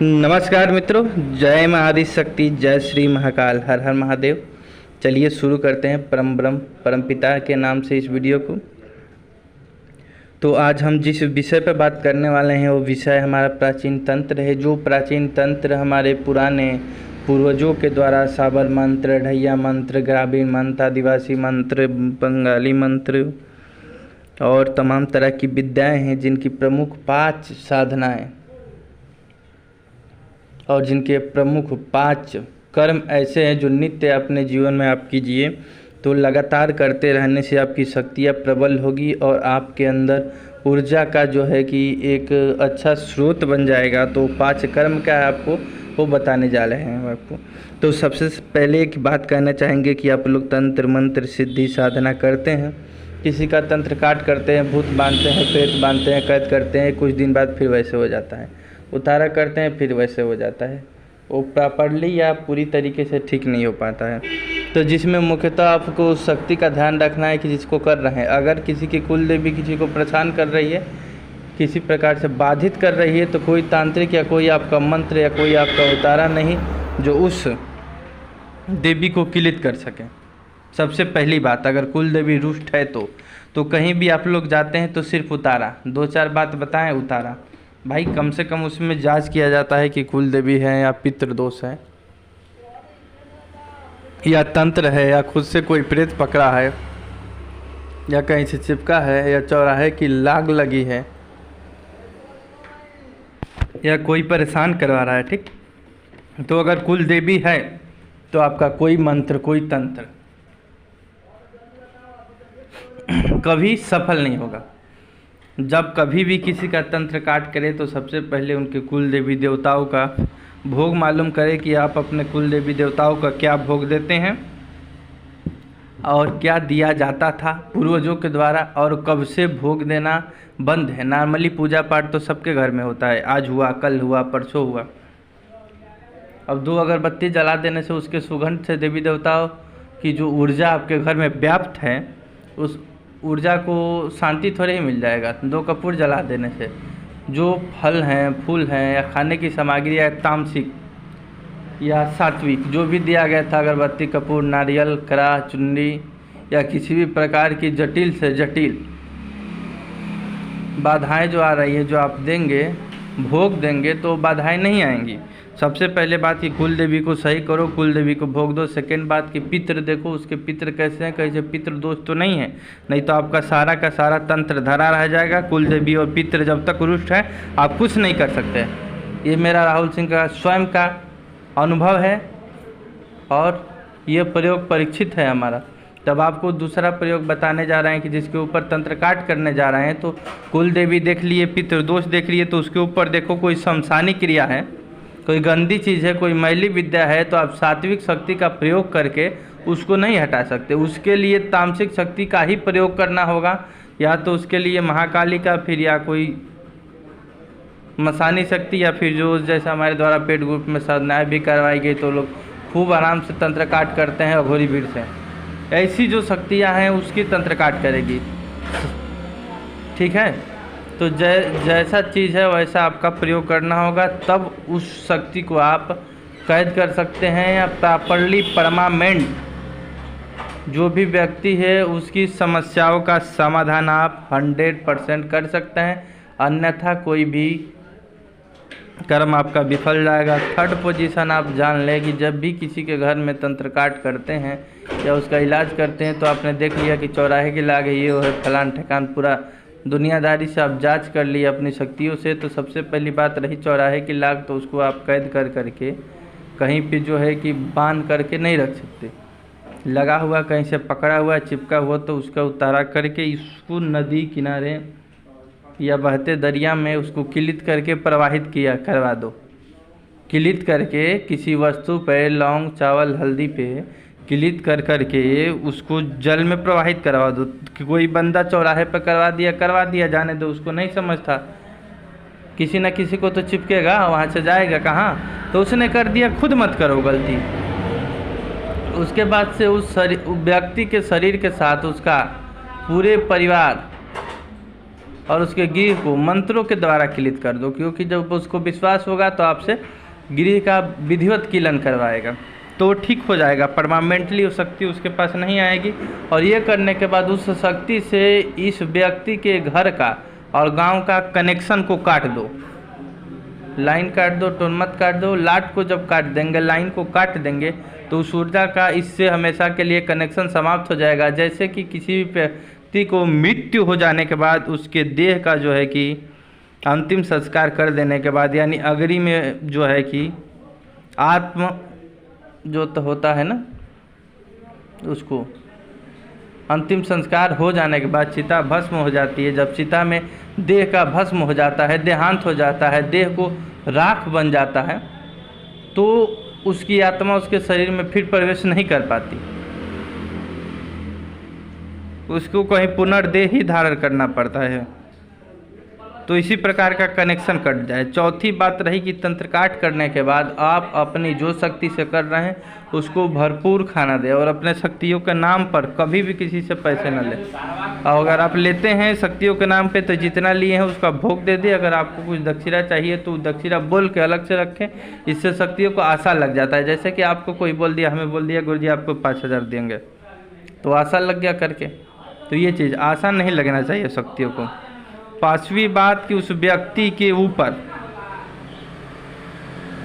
नमस्कार मित्रों, जय महाआदि शक्ति, जय श्री महाकाल, हर हर महादेव। चलिए शुरू करते हैं परम ब्रह्म परम पिता के नाम से इस वीडियो को। तो आज हम जिस विषय पर बात करने वाले हैं वो विषय हमारा प्राचीन तंत्र है। जो प्राचीन तंत्र हमारे पुराने पूर्वजों के द्वारा साबर मंत्र, ढैया मंत्र, ग्रामीण मंत्र, आदिवासी मंत्र, बंगाली मंत्र और तमाम तरह की विद्याएं हैं, जिनकी प्रमुख 5 साधनाएं और जिनके प्रमुख 5 कर्म ऐसे हैं जो नित्य अपने जीवन में आप कीजिए तो लगातार करते रहने से आपकी शक्तियाँ प्रबल होगी और आपके अंदर ऊर्जा का जो है कि एक अच्छा स्रोत बन जाएगा। तो 5 कर्म क्या है आपको वो बताने जा रहे हैं आपको। तो सबसे पहले एक बात कहना चाहेंगे कि आप लोग तंत्र मंत्र सिद्धि साधना करते हैं, किसी का तंत्र काट करते हैं, भूत बांधते हैं, प्रेत बांधते हैं, कैद करते हैं, कुछ दिन बाद फिर वैसे हो जाता है, उतारा करते हैं फिर वैसे हो जाता है, वो प्रॉपरली या पूरी तरीके से ठीक नहीं हो पाता है। तो जिसमें मुख्यतः आपको शक्ति का ध्यान रखना है कि जिसको कर रहे हैं, अगर किसी की कुल देवी किसी को परेशान कर रही है, किसी प्रकार से बाधित कर रही है, तो कोई तांत्रिक या कोई आपका मंत्र या कोई आपका उतारा नहीं जो उस देवी को किलित कर सके। सबसे पहली बात, अगर कुल देवी रुष्ट है तो कहीं भी आप लोग जाते हैं तो सिर्फ उतारा, 2-4 बात बताएं उतारा भाई, कम से कम उसमें जांच किया जाता है कि कुल देवी है या पितृदोष है या तंत्र है या खुद से कोई प्रेत पकड़ा है या कहीं से चिपका है या चौराहे की लाग लगी है या कोई परेशान करवा रहा है। ठीक, तो अगर कुल देवी है तो आपका कोई मंत्र कोई तंत्र कभी सफल नहीं होगा। जब कभी भी किसी का तंत्र काट करे तो सबसे पहले उनके कुल देवी देवताओं का भोग मालूम करें कि आप अपने कुल देवी देवताओं का क्या भोग देते हैं और क्या दिया जाता था पूर्वजों के द्वारा और कब से भोग देना बंद है। नॉर्मली पूजा पाठ तो सबके घर में होता है, आज हुआ, कल हुआ, परसों हुआ। अब 2 अगरबत्ती जला देने से उसके सुगंध से देवी देवताओं की जो ऊर्जा आपके घर में व्याप्त है उस ऊर्जा को शांति थोड़े ही मिल जाएगा। 2 कपूर जला देने से जो फल हैं, फूल हैं या खाने की सामग्री या तामसिक या सात्विक जो भी दिया गया था, अगरबत्ती, कपूर, नारियल, कड़ा, चुन्नी या किसी भी प्रकार की जटिल से जटिल बाधाएं जो आ रही है, जो आप देंगे, भोग देंगे तो बाधाएं नहीं आएंगी। सबसे पहले बात कि कुल देवी को सही करो, कुल देवी को भोग दो। सेकेंड बात कि पितृ देखो, उसके पितृ कैसे हैं, कैसे पितृ दोष तो नहीं है, नहीं तो आपका सारा का सारा तंत्र धरा रह जाएगा। कुल देवी और पितृ जब तक रुष्ट है आप कुछ नहीं कर सकते। ये मेरा राहुल सिंह का स्वयं का अनुभव है और ये प्रयोग परीक्षित है हमारा। तब आपको दूसरा प्रयोग बताने जा रहे हैं कि जिसके ऊपर तंत्र काट करने जा रहे हैं तो कुल देवी देख लिए, पितृदोष देख लिए, तो उसके ऊपर देखो कोई शमशानी क्रिया है, कोई गंदी चीज़ है, कोई मैली विद्या है, तो आप सात्विक शक्ति का प्रयोग करके उसको नहीं हटा सकते। उसके लिए तामसिक शक्ति का ही प्रयोग करना होगा, या तो उसके लिए महाकाली का, फिर या कोई मसानी शक्ति, या फिर जो जैसा हमारे द्वारा पेड ग्रुप में साधनाएँ भी करवाई गई तो लोग खूब आराम से तंत्र काट करते हैं अघोरी भीड़ से। ऐसी जो शक्तियाँ हैं उसकी तंत्र काट करेगी। ठीक है, तो जैसा चीज़ है वैसा आपका प्रयोग करना होगा, तब उस शक्ति को आप कैद कर सकते हैं या प्रॉपरली परमानेंट जो भी व्यक्ति है उसकी समस्याओं का समाधान आप 100% कर सकते हैं, अन्यथा कोई भी कर्म आपका विफल जाएगा। थर्ड पोजीशन आप जान लें कि जब भी किसी के घर में तंत्र काट करते हैं या उसका इलाज करते हैं तो आपने देख लिया कि चौराहे की लाग है, ये है, फलान ठिकान, पूरा दुनियादारी से आप जांच कर ली अपनी शक्तियों से, तो सबसे पहली बात रही चौराहे की लाग, तो उसको आप कैद कर करके कहीं पे जो है कि बांध करके नहीं रख सकते। लगा हुआ कहीं से पकड़ा हुआ चिपका हुआ तो उसका उतारा करके इसको नदी किनारे या बहते दरिया में उसको किलित करके प्रवाहित किया करवा दो। किलित करके किसी वस्तु पे, लौंग, चावल, हल्दी पे किलित कर करके उसको जल में प्रवाहित करवा दो। कोई बंदा चौराहे पर करवा दिया, जाने दो, उसको नहीं समझता, किसी न किसी को तो चिपकेगा, वहाँ से जाएगा कहाँ, तो उसने कर दिया, खुद मत करो गलती। उसके बाद से उस व्यक्ति के शरीर के साथ उसका पूरे परिवार और उसके गृह को मंत्रों के द्वारा किलित कर दो, क्योंकि जब उसको विश्वास होगा तो आपसे गृह का विधिवत किलन करवाएगा, तो वो ठीक हो जाएगा। परमानेंटली वो शक्ति उसके पास नहीं आएगी। और ये करने के बाद उस शक्ति से इस व्यक्ति के घर का और गांव का कनेक्शन को काट दो, लाइन काट दो, टोन मत काट दो, लाट को जब काट देंगे, लाइन को काट देंगे, तो उस ऊर्जा का इससे हमेशा के लिए कनेक्शन समाप्त हो जाएगा। जैसे कि किसी भी व्यक्ति को मृत्यु हो जाने के बाद उसके देह का जो है कि अंतिम संस्कार कर देने के बाद, यानी अग्नि में जो है कि आत्म जो तो होता है ना, उसको अंतिम संस्कार हो जाने के बाद चिता भस्म हो जाती है। जब चिता में देह का भस्म हो जाता है, देहांत हो जाता है, देह को राख बन जाता है, तो उसकी आत्मा उसके शरीर में फिर प्रवेश नहीं कर पाती, उसको कहीं पुनर्देह ही धारण करना पड़ता है। तो इसी प्रकार का कनेक्शन कट जाए। चौथी बात रही कि तंत्र काट करने के बाद आप अपनी जो शक्ति से कर रहे हैं उसको भरपूर खाना दें, और अपने शक्तियों के नाम पर कभी भी किसी से पैसे न लें। और अगर आप लेते हैं शक्तियों के नाम पे तो जितना लिए हैं उसका भोग दे दें। अगर आपको कुछ दक्षिणा चाहिए तो दक्षिणा बोल के अलग से रखें, इससे शक्तियों को आशा लग जाता है। जैसे कि आपको कोई बोल दिया, हमें बोल दिया गुरुजी आपको 5000 देंगे, तो आशा लग गया करके, तो ये चीज़ आशा नहीं लगना चाहिए शक्तियों को। पांचवी बात कि उस व्यक्ति के ऊपर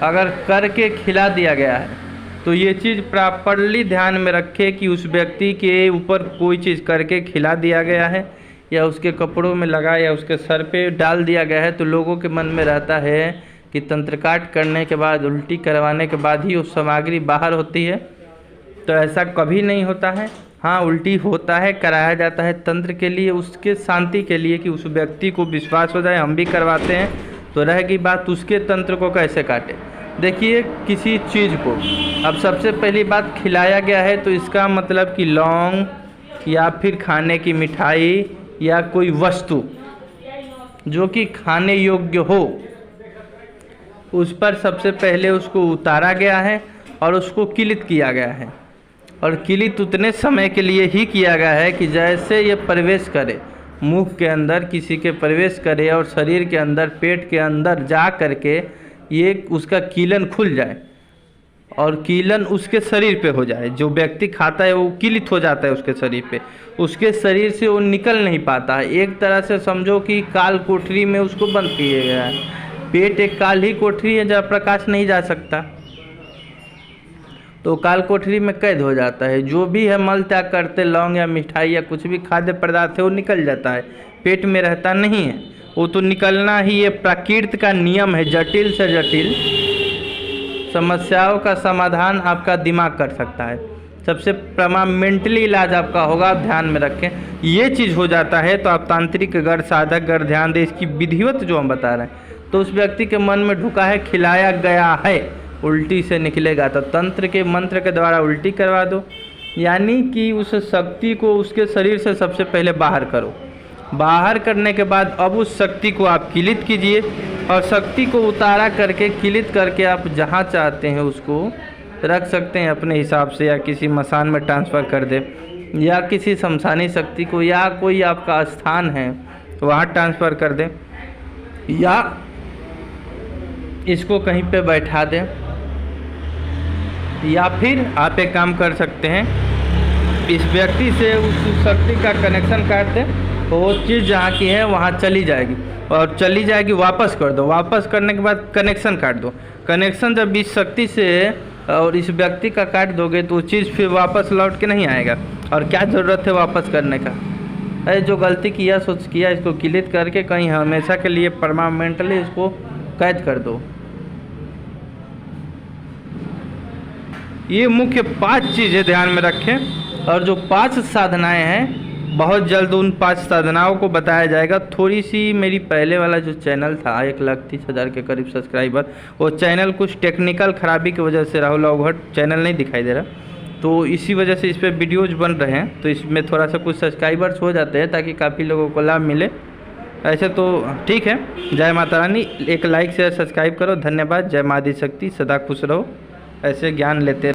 अगर करके खिला दिया गया है तो ये चीज़ प्रॉपरली ध्यान में रखे कि उस व्यक्ति के ऊपर कोई चीज़ करके खिला दिया गया है या उसके कपड़ों में लगा या उसके सर पे डाल दिया गया है, तो लोगों के मन में रहता है कि तंत्र काट करने के बाद, उल्टी करवाने के बाद ही वो सामग्री बाहर होती है। तो ऐसा कभी नहीं होता है। हाँ, उल्टी होता है, कराया जाता है तंत्र के लिए, उसके शांति के लिए, कि उस व्यक्ति को विश्वास हो जाए। हम भी करवाते हैं। तो रहेगी बात उसके तंत्र को कैसे काटे। देखिए, किसी चीज़ को अब सबसे पहली बात खिलाया गया है तो इसका मतलब कि लौंग या फिर खाने की मिठाई या कोई वस्तु जो कि खाने योग्य हो, उस पर सबसे पहले उसको उतारा गया है और उसको किलित किया गया है। और किलित उतने समय के लिए ही किया गया है कि जैसे ये प्रवेश करे मुख के अंदर, किसी के प्रवेश करे और शरीर के अंदर, पेट के अंदर जा करके ये उसका कीलन खुल जाए और कीलन उसके शरीर पे हो जाए। जो व्यक्ति खाता है वो किलित हो जाता है उसके शरीर पे, उसके शरीर से वो निकल नहीं पाता है। एक तरह से समझो कि काल कोठरी में उसको बंद किया गया है। पेट एक काल ही कोठरी है जहाँ प्रकाश नहीं जा सकता, तो काल कोठरी में कैद हो जाता है। जो भी है मल त्याग करते, लौंग या मिठाई या कुछ भी खाद्य पदार्थ है वो निकल जाता है, पेट में रहता नहीं है। वो तो निकलना ही ये प्रकृति का नियम है। जटिल से जटिल समस्याओं का समाधान आपका दिमाग कर सकता है। सबसे परमानेंटली इलाज आपका होगा, आप ध्यान में रखें। ये चीज़ हो जाता है तो आप तांत्रिक गढ़, साधक गढ़ ध्यान दें। इसकी विधिवत जो हम बता रहे हैं, तो उस व्यक्ति के मन में ढुका है, खिलाया गया है, उल्टी से निकलेगा तो तंत्र के मंत्र के द्वारा उल्टी करवा दो। यानी कि उस शक्ति को उसके शरीर से सबसे पहले बाहर करो। बाहर करने के बाद अब उस शक्ति को आप किलित कीजिए और शक्ति को उतारा करके किलित करके आप जहाँ चाहते हैं उसको रख सकते हैं अपने हिसाब से, या किसी मसान में ट्रांसफ़र कर दे, या किसी शमशानी शक्ति को, या कोई आपका स्थान है वहाँ ट्रांसफ़र कर दें, या इसको कहीं पे बैठा दें, या फिर आप एक काम कर सकते हैं, इस व्यक्ति से उस शक्ति का कनेक्शन काट दें, तो वो चीज़ जहाँ की है वहाँ चली जाएगी और चली जाएगी, वापस कर दो। वापस करने के बाद कनेक्शन काट दो। कनेक्शन जब इस शक्ति से और इस व्यक्ति का काट दोगे तो वो चीज़ फिर वापस लौट के नहीं आएगा। और क्या ज़रूरत है वापस करने का। अरे जो गलती किया सोच किया, इसको किलित करके कहीं हमेशा के लिए परमानेंटली इसको कैद कर दो। ये मुख्य 5 चीज़ें ध्यान में रखें। और जो 5 साधनाएं हैं बहुत जल्द उन 5 साधनाओं को बताया जाएगा। थोड़ी सी मेरी पहले वाला जो चैनल था 1,30,000 के करीब सब्सक्राइबर, वो चैनल कुछ टेक्निकल खराबी की वजह से राहुल अवघट चैनल नहीं दिखाई दे रहा, तो इसी वजह से इस पर वीडियोज़ बन रहे हैं। तो इसमें थोड़ा सा कुछ सब्सक्राइबर्स हो जाते हैं ताकि काफ़ी लोगों को लाभ मिले। ऐसे तो ठीक है। जय माता रानी। एक लाइक शेयर सब्सक्राइब करो। धन्यवाद। जय माँ आदिशक्ति। सदा खुश रहो। ऐसे ज्ञान लेते